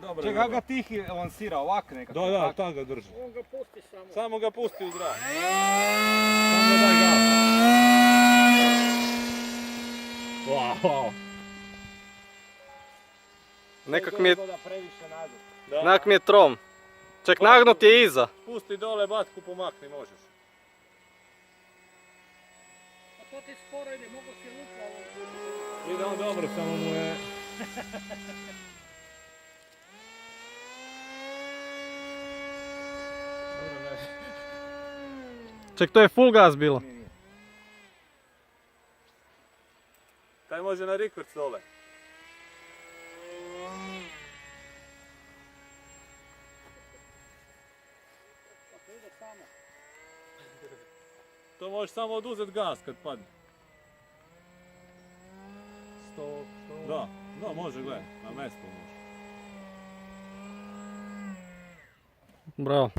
dobro. Čekaj, ga tihi lansira ovak nekako. Da, tako ga drži. On ga pusti samo. Samo ga pusti u zrak. Samo ga daj gas. Wow. Nekak mi je, Da previše nazad. nekak mi je trom. Ček, nagnut je iza. Pusti dole, batku pomakni, možeš. A to ti sporo ide, mogu si lupla ovo. Ide on dobro, samo mu je... Ček, to je full gas bilo. Taj može na rikvrc dole. A to ide samo. To možeš samo oduzeti gas kad padne. Stop. Da, može gledaj, na mjestu može. Bravo.